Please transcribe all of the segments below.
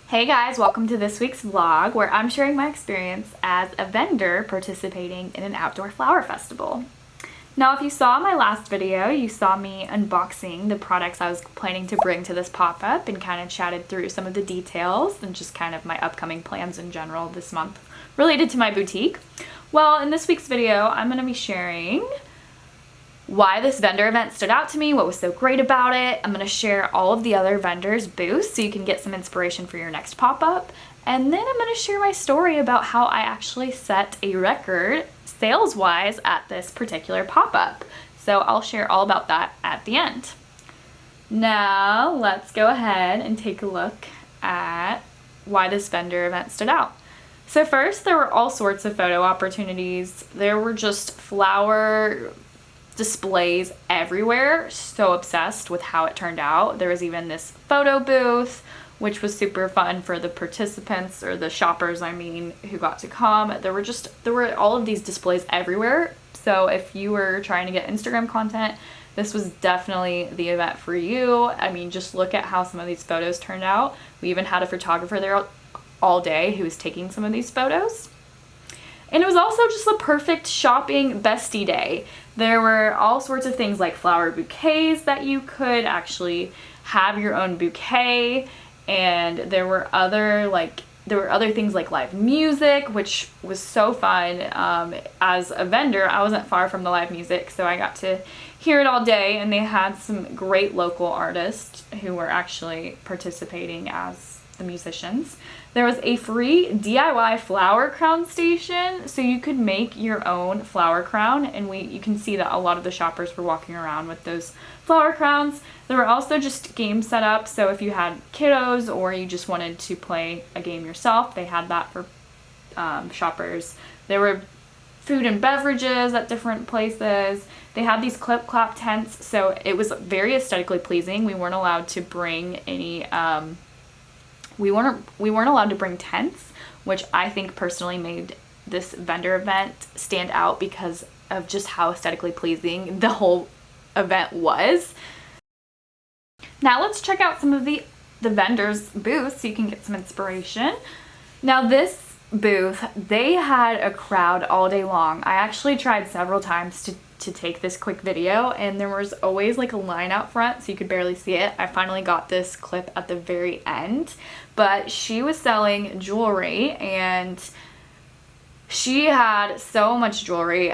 Hey guys, welcome to this week's vlog where I'm sharing my experience as a vendor participating in an outdoor flower festival. Now if you saw my last video, you saw me unboxing the products I was planning to bring to this pop-up and kind of chatted through some of the details and just kind of my upcoming plans in general this month related to my boutique. Well, in this week's video, I'm going to be sharing why this vendor event stood out to me, what was so great about it. I'm going to share all of the other vendors' booths so you can get some inspiration for your next pop-up. And then I'm going to share my story about how I actually set a record sales-wise at this particular pop-up. So I'll share all about that at the end. Now let's go ahead and take a look at why this vendor event stood out. So first, there were all sorts of photo opportunities. There were just flower displays everywhere. So obsessed with how it turned out. There was even this photo booth, which was super fun for the participants, or the shoppers I mean, who got to come. There were all of these displays everywhere. So if you were trying to get Instagram content, this was definitely the event for you. I mean, just look at how some of these photos turned out. We even had a photographer there all day who was taking some of these photos. And it was also just the perfect shopping bestie day. There were all sorts of things like flower bouquets that you could actually have your own bouquet, and there were other things like live music, which was so fun. As a vendor, I wasn't far from the live music, so I got to hear it all day, and they had some great local artists who were actually participating as the musicians. There was a free DIY flower crown station, so you could make your own flower crown, and you can see that a lot of the shoppers were walking around with those flower crowns. There were also just games set up, so if you had kiddos or you just wanted to play a game yourself, they had that for shoppers. There were food and beverages at different places. They had these clip-clop tents, so it was very aesthetically pleasing. We weren't allowed to bring any we weren't allowed to bring tents, which I think personally made this vendor event stand out because of just how aesthetically pleasing the whole event was. Now let's check out some of the vendors' booths so you can get some inspiration. Now this booth, they had a crowd all day long. I actually tried several times to take this quick video, and there was always like a line out front so you could barely see it. I finally got this clip at the very end, but she was selling jewelry, and she had so much jewelry.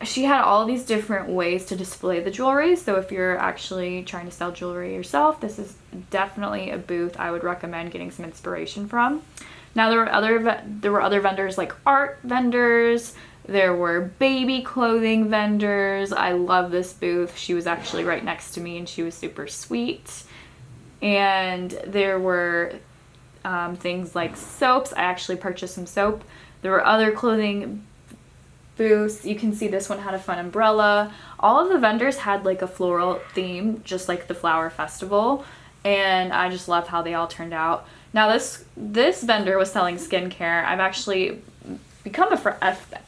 She had all these different ways to display the jewelry, so if you're actually trying to sell jewelry yourself, this is definitely a booth I would recommend getting some inspiration from. Now there were other vendors like art vendors. There were baby clothing vendors. I love this booth. She was actually right next to me and she was super sweet. And there were things like soaps. I actually purchased some soap. There were other clothing booths. You can see this one had a fun umbrella. All of the vendors had like a floral theme, just like the flower festival. And I just love how they all turned out. Now this vendor was selling skincare. I've actually become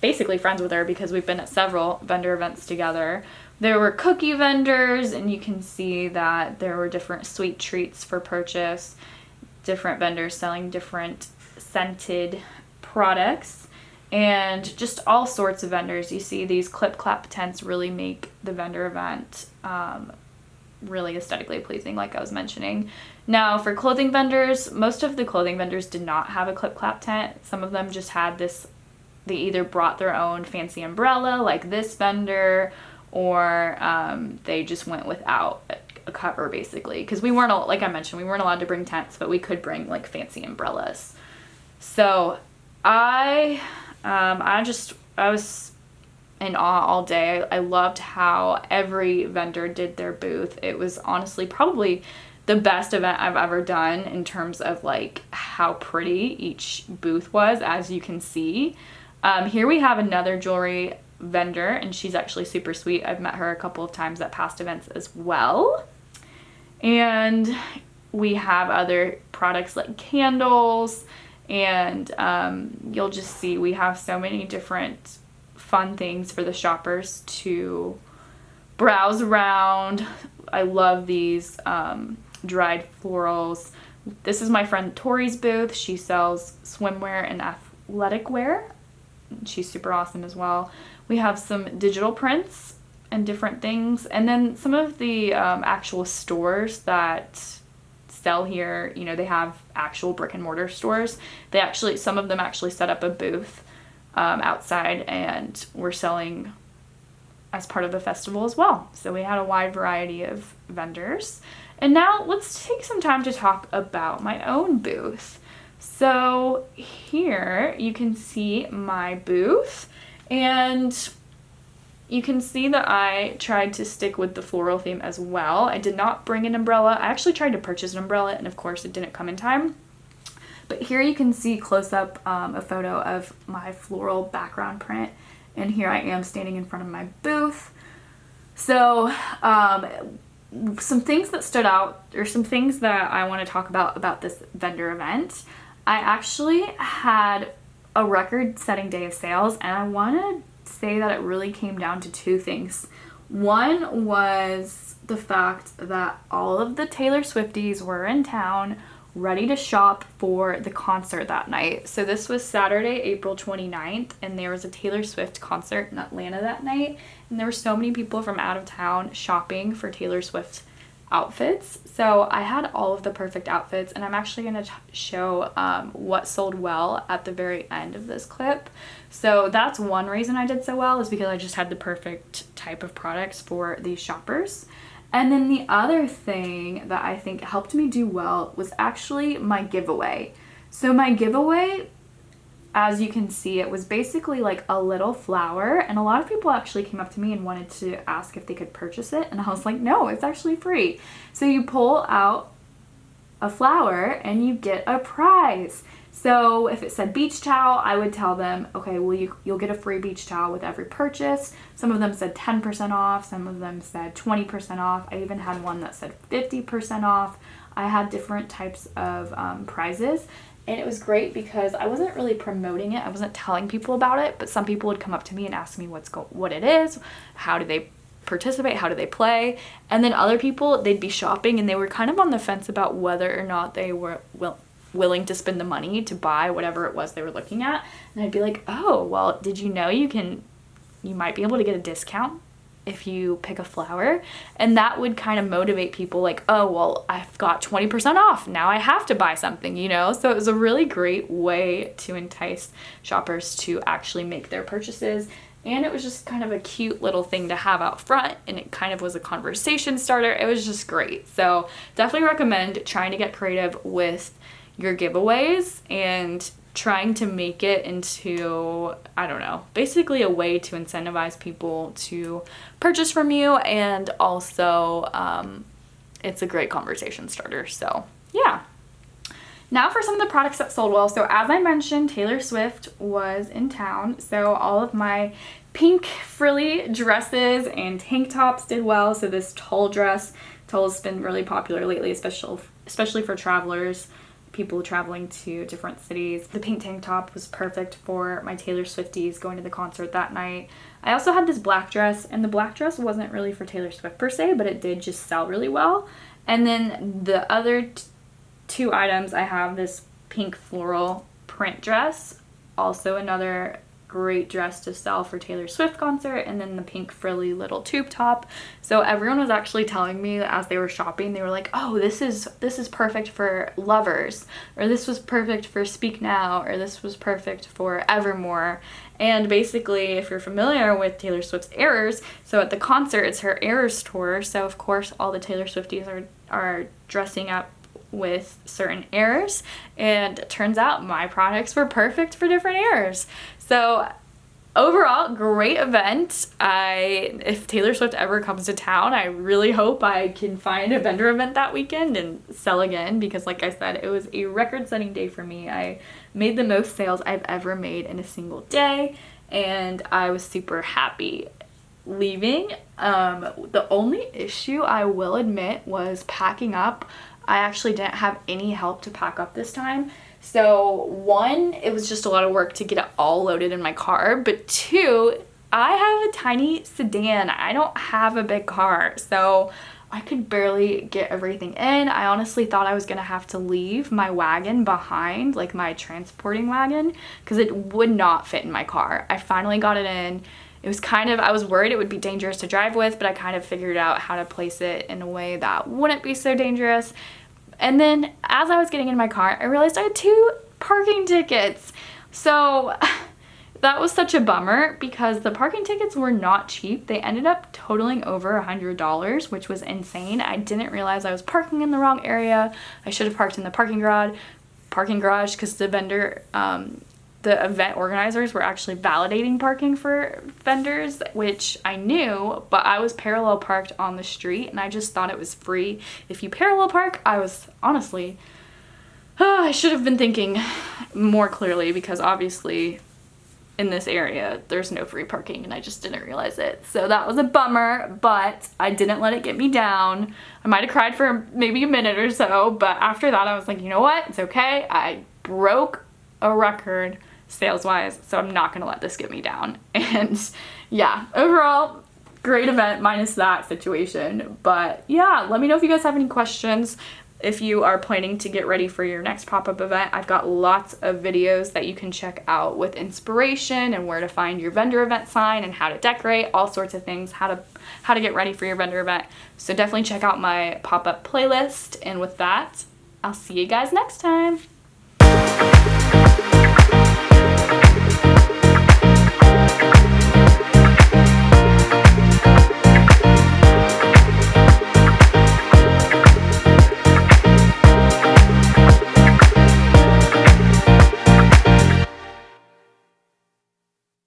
basically friends with her because we've been at several vendor events together. There were cookie vendors, and you can see that there were different sweet treats for purchase, different vendors selling different scented products, and just all sorts of vendors. You see these clip-clap tents really make the vendor event really aesthetically pleasing, like I was mentioning. Now for clothing vendors, most of the clothing vendors did not have a clip-clap tent. Some of them just had this. They either brought their own fancy umbrella like this vendor, or they just went without a cover basically, because we weren't, like I mentioned, we weren't allowed to bring tents, but we could bring like fancy umbrellas. So I was in awe all day. I loved how every vendor did their booth. It was honestly probably the best event I've ever done in terms of like how pretty each booth was, as you can see. Here we have another jewelry vendor, and she's actually super sweet. I've met her a couple of times at past events as well. And we have other products like candles, and you'll just see we have so many different fun things for the shoppers to browse around. I love these dried florals This is my friend Tori's booth. She sells swimwear and athletic wear. She's super awesome as well. We have some digital prints and different things. And then some of the actual stores that sell here, you know, they have actual brick and mortar stores. They actually, some of them actually set up a booth outside and were selling as part of the festival as well. So we had a wide variety of vendors. And now let's take some time to talk about my own booth. So here you can see my booth, and you can see that I tried to stick with the floral theme as well. I did not bring an umbrella. I actually tried to purchase an umbrella, and of course it didn't come in time. But here you can see close up a photo of my floral background print, and here I am standing in front of my booth. So some things that stood out, or some things that I want to talk about this vendor event. I actually had a record-setting day of sales, and I want to say that it really came down to two things. One was the fact that all of the Taylor Swifties were in town ready to shop for the concert that night. So this was Saturday, April 29th, and there was a Taylor Swift concert in Atlanta that night, and there were so many people from out of town shopping for Taylor Swift outfits. So I had all of the perfect outfits, and I'm actually going to show what sold well at the very end of this clip. So that's one reason I did so well, is because I just had the perfect type of products for these shoppers. And then the other thing that I think helped me do well was actually my giveaway. So my giveaway, as you can see, it was basically like a little flower, and a lot of people actually came up to me and wanted to ask if they could purchase it, and I was like, no, it's actually free. So you pull out a flower and you get a prize. So if it said beach towel, I would tell them, okay, well, you'll get a free beach towel with every purchase. Some of them said 10% off, some of them said 20% off. I even had one that said 50% off. I had different types of prizes, and it was great because I wasn't really promoting it. I wasn't telling people about it, but some people would come up to me and ask me what it is, how do they participate, how do they play, and then other people, they'd be shopping and they were kind of on the fence about whether or not they were willing to spend the money to buy whatever it was they were looking at. And I'd be like, oh, well, did you know you might be able to get a discount if you pick a flower? And that would kind of motivate people, like, oh, well, I've got 20% off, now I have to buy something, you know? So it was a really great way to entice shoppers to actually make their purchases. And it was just kind of a cute little thing to have out front, and it kind of was a conversation starter. It was just great. So definitely recommend trying to get creative with your giveaways and trying to make it into, I don't know, basically a way to incentivize people to purchase from you, and also it's a great conversation starter. So yeah. Now for some of the products that sold well. So as I mentioned, Taylor Swift was in town, so all of my pink frilly dresses and tank tops did well. So this tulle dress, tulle's been really popular lately, especially for travelers, people traveling to different cities. The pink tank top was perfect for my Taylor Swifties going to the concert that night. I also had this black dress, and the black dress wasn't really for Taylor Swift per se, but it did just sell really well. And then the other two items, I have this pink floral print dress, also another great dress to sell for Taylor Swift concert, and then the pink frilly little tube top. So everyone was actually telling me that as they were shopping, they were like, oh, this is perfect for lovers, or this was perfect for Speak Now, or this was perfect for Evermore. And basically, if you're familiar with Taylor Swift's Errors, so at the concert, it's her Errors tour, so of course all the Taylor Swifties are dressing up with certain errors, and it turns out my products were perfect for different errors. So overall, great event. If Taylor Swift ever comes to town, I really hope I can find a vendor event that weekend and sell again, because like I said, it was a record-setting day for me. I made the most sales I've ever made in a single day, and I was super happy leaving. The only issue, I will admit, was packing up. I actually didn't have any help to pack up this time. So one, it was just a lot of work to get it all loaded in my car, but two, I have a tiny sedan. I don't have a big car. So I could barely get everything in. I honestly thought I was gonna have to leave my wagon behind, like my transporting wagon, because it would not fit in my car. I finally got it in. It was kind of, I was worried it would be dangerous to drive with, but I kind of figured out how to place it in a way that wouldn't be so dangerous. And then as I was getting in my car, I realized I had 2 parking tickets. So that was such a bummer because the parking tickets were not cheap. They ended up totaling over $100, which was insane. I didn't realize I was parking in the wrong area. I should have parked in the parking garage because the vendor, the event organizers were actually validating parking for vendors, which I knew, but I was parallel parked on the street and I just thought it was free. If you parallel park, I was honestly, I should have been thinking more clearly because obviously in this area there's no free parking and I just didn't realize it. So that was a bummer, but I didn't let it get me down. I might have cried for maybe a minute or so, but after that I was like, you know what, it's okay. I broke a record sales wise, so I'm not gonna let this get me down. And yeah, overall great event minus that situation. But yeah, let me know if you guys have any questions. If you are planning to get ready for your next pop-up event, I've got lots of videos that you can check out with inspiration and where to find your vendor event sign and how to decorate, all sorts of things, how to get ready for your vendor event. So definitely check out my pop-up playlist. And with that, I'll see you guys next time.